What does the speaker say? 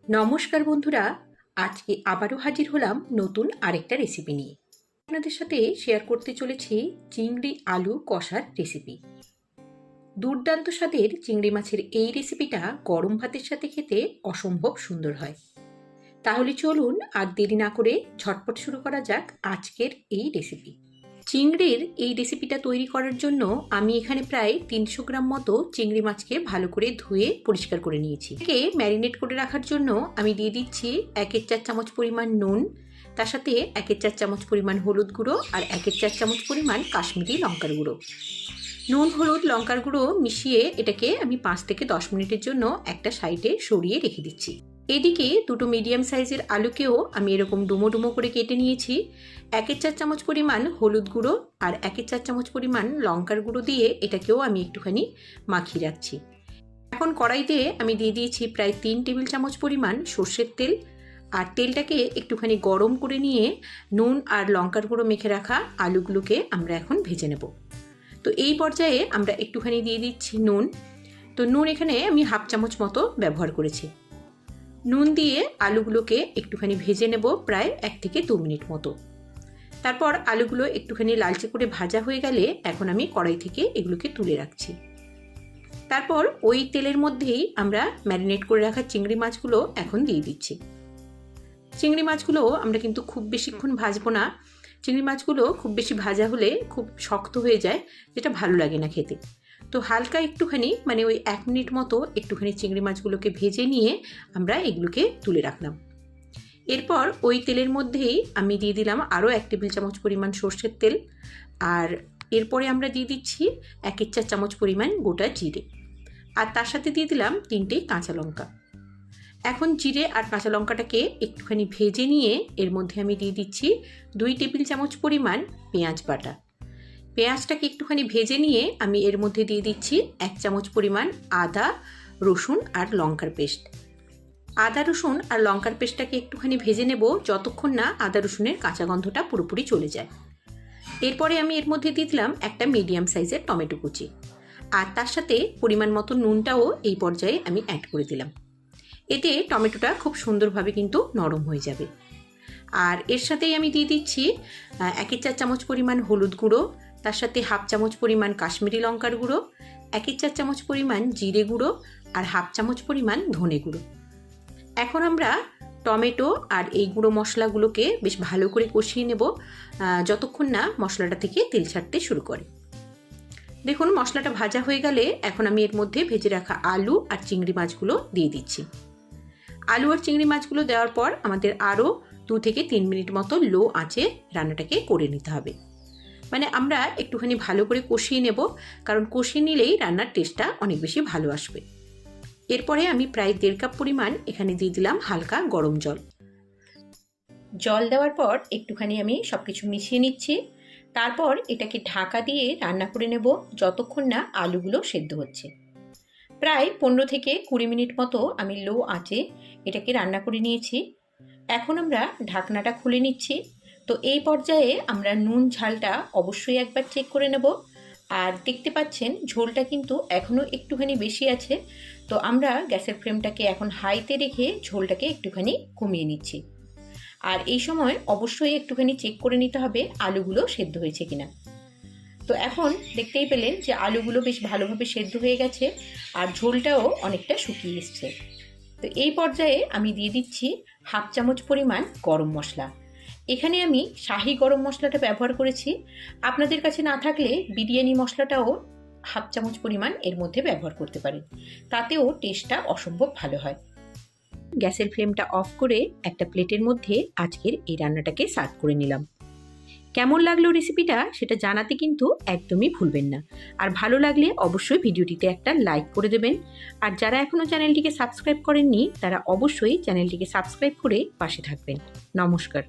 নমস্কার বন্ধুরা, আজকে আবারও হাজির হলাম নতুন আরেকটা রেসিপি নিয়ে। আপনাদের সাথে শেয়ার করতে চলেছি চিংড়ি আলু কষার রেসিপি। দুর্দান্ত স্বাদের চিংড়ি মাছের এই রেসিপিটা গরম ভাতের সাথে খেতে অসম্ভব সুন্দর হয়। তাহলে চলুন আর দেরি না করে ঝটপট শুরু করা যাক আজকের এই রেসিপি। চিংড়ির এই রেসিপিটা তৈরি করার জন্য আমি এখানে প্রায় 300 গ্রাম মতো চিংড়ি মাছকে ভালো করে ধুয়ে পরিষ্কার করে নিয়েছি। একে ম্যারিনেট করে রাখার জন্য আমি দিয়ে দিচ্ছি 1/4 চামচ পরিমাণ নুন, তার সাথে 1/4 চামচ পরিমাণ হলুদ গুঁড়ো আর 1/4 চামচ পরিমাণ কাশ্মীরি লঙ্কার গুঁড়ো। নুন, হলুদ, লঙ্কার গুঁড়ো মিশিয়ে এটাকে আমি 5 থেকে 10 মিনিটের জন্য একটা সাইডে সরিয়ে রেখে দিচ্ছি। এদিকে দুটো মিডিয়াম সাইজের আলুকেও আমি এরকম ডুমো ডুমো করে কেটে নিয়েছি। 1/4 চামচ পরিমাণ হলুদ গুঁড়ো আর 1/4 চামচ পরিমাণ লঙ্কার গুঁড়ো দিয়ে এটাকেও আমি একটুখানি মাখিয়ে রাখছি। এখন কড়াইতে আমি দিয়ে দিয়েছি প্রায় 3 টেবিল চামচ পরিমাণ সর্ষের তেল, আর তেলটাকে একটুখানি গরম করে নিয়ে নুন আর লঙ্কার গুঁড়ো মেখে রাখা আলুগুলোকে আমরা এখন ভেজে নেব। তো এই পর্যায়ে আমরা একটুখানি দিয়ে দিচ্ছি নুন। তো নুন এখানে আমি 1/2 চামচ মতো ব্যবহার করেছি। নুন দিয়ে আলুগুলোকে একটুখানি ভেজে নেব প্রায় 1 থেকে 2 মিনিট মতো। তারপর আলুগুলো একটুখানি লালচে করে ভাজা হয়ে গেলে এখন আমি কড়াই থেকে এগুলোকে তুলে রাখছি। তারপর ওই তেলের মধ্যেই আমরা ম্যারিনেট করে রাখা চিংড়ি মাছগুলো এখন দিয়ে দিচ্ছি। চিংড়ি মাছগুলো আমরা কিন্তু খুব বেশিক্ষণ ভাজবো না। চিংড়ি মাছগুলো খুব বেশি ভাজা হলে খুব শক্ত হয়ে যায়, যেটা ভালো লাগে না খেতে। তো হালকা একটুখানি মানে ওই 1 মিনিট মতো একটুখানি চিংড়ি মাছগুলোকে ভেজে নিয়ে আমরা এগুলোকে তুলে রাখলাম। এরপর ওই তেলের মধ্যেই আমি দিয়ে দিলাম আরও 1 টেবিল চামচ পরিমাণ সর্ষের তেল, আর এরপরে আমরা দিয়ে দিচ্ছি 1/4 চামচ পরিমাণ গোটা জিরে, আর তার সাথে দিয়ে দিলাম 3টে কাঁচা লঙ্কা। এখন জিরে আর কাঁচা লঙ্কাটাকে একটুখানি ভেজে নিয়ে এর মধ্যে আমি দিয়ে দিচ্ছি 2 টেবিল চামচ পরিমাণ পেঁয়াজ বাটা। পেঁয়াজটাকে একটুখানি ভেজে নিয়ে আমি এর মধ্যে দিয়ে দিচ্ছি 1 চামচ পরিমাণ আদা, রসুন আর লঙ্কার পেস্ট। আদা, রসুন আর লঙ্কার পেস্টটাকে একটুখানি ভেজে নেব যতক্ষণ না আদা রসুনের কাঁচা গন্ধটা পুরোপুরি চলে যায়। এরপরে আমি এর মধ্যে দিয়ে দিলাম একটা মিডিয়াম সাইজের টমেটো কুচি, আর তার সাথে পরিমাণ মতো নুনটাও এই পর্যায়ে আমি অ্যাড করে দিলাম। এতে টমেটোটা খুব সুন্দরভাবে কিন্তু নরম হয়ে যাবে। আর এর সাথেই আমি দিয়ে দিচ্ছি 1/4 চামচ পরিমাণ হলুদ গুঁড়ো, তার সাথে 1/2 চামচ পরিমাণ কাশ্মীরি লঙ্কার গুঁড়ো, 1/4 চামচ পরিমাণ জিরে গুঁড়ো আর 1/2 চামচ পরিমাণ ধনে গুঁড়ো। এখন আমরা টমেটো আর এই গুঁড়ো মশলাগুলোকে বেশ ভালো করে কষিয়ে নেব যতক্ষণ না মশলাটা থেকে তেল ছাড়তে শুরু করে। দেখুন মশলাটা ভাজা হয়ে গেলে এখন আমি এর মধ্যে ভেজে রাখা আলু আর চিংড়ি মাছগুলো দিয়ে দিচ্ছি। আলু আর চিংড়ি মাছগুলো দেওয়ার পর আমাদের আরও 2 থেকে 3 মিনিট মতো লো আঁচে রান্নাটাকে করে নিতে হবে। মানে আমরা একটুখানি ভালো করে কষিয়ে নেব, কারণ কষিয়ে নিলেই রান্নার টেস্টটা অনেক বেশি ভালো আসবে। এরপরে আমি প্রায় 1.5 কাপ পরিমাণ এখানে দিয়ে দিলাম হালকা গরম জল। জল দেওয়ার পর একটুখানি আমি সব কিছু মিশিয়ে নিচ্ছি। তারপর এটাকে ঢাকা দিয়ে রান্না করে নেব যতক্ষণ না আলুগুলো সেদ্ধ হচ্ছে। প্রায় 15 থেকে 20 মিনিট মতো আমি লো আঁচে এটাকে রান্না করে নিয়েছি। এখন আমরা ঢাকনাটা খুলে নিচ্ছি। তো এই পর্যায়ে আমরা নুন ঝালটা অবশ্যই একবার চেক করে নেব। আর দেখতে পাচ্ছেন ঝোলটা কিন্তু এখনও একটুখানি বেশি আছে। তো আমরা গ্যাসের ফ্লেমটাকে এখন হাইতে রেখে ঝোলটাকে একটুখানি কমিয়ে নিচ্ছি। আর এই সময় অবশ্যই একটুখানি চেক করে নিতে হবে আলুগুলো সেদ্ধ হয়েছে কিনা। তো এখন দেখতেই পেলেন যে আলুগুলো বেশ ভালোভাবে সেদ্ধ হয়ে গেছে আর ঝোলটাও অনেকটা শুকিয়ে এসছে। তো এই পর্যায়ে আমি দিয়ে দিচ্ছি 1/2 চামচ পরিমাণ গরম মশলা। এখানে আমি শাহি গরম মশলাটা ব্যবহার করেছি। আপনাদের কাছে না থাকলে বিরিয়ানি মশলাটাও 1/2 চামচ পরিমাণ এর মধ্যে ব্যবহার করতে পারেন, তাতেও টেস্টটা অসম্ভব ভালো হয়। গ্যাসের ফ্লেমটা অফ করে একটা প্লেটের মধ্যে আজকের এই রান্নাটাকে সার্ভ করে নিলাম। কেমন লাগলো রেসিপিটা সেটা জানাতে কিন্তু একদমই ভুলবেন না। আর ভালো লাগলে অবশ্যই ভিডিওটিতে একটা লাইক করে দেবেন। আর যারা এখনও চ্যানেলটিকে সাবস্ক্রাইব করেননি তারা অবশ্যই চ্যানেলটিকে সাবস্ক্রাইব করে পাশে থাকবেন। নমস্কার।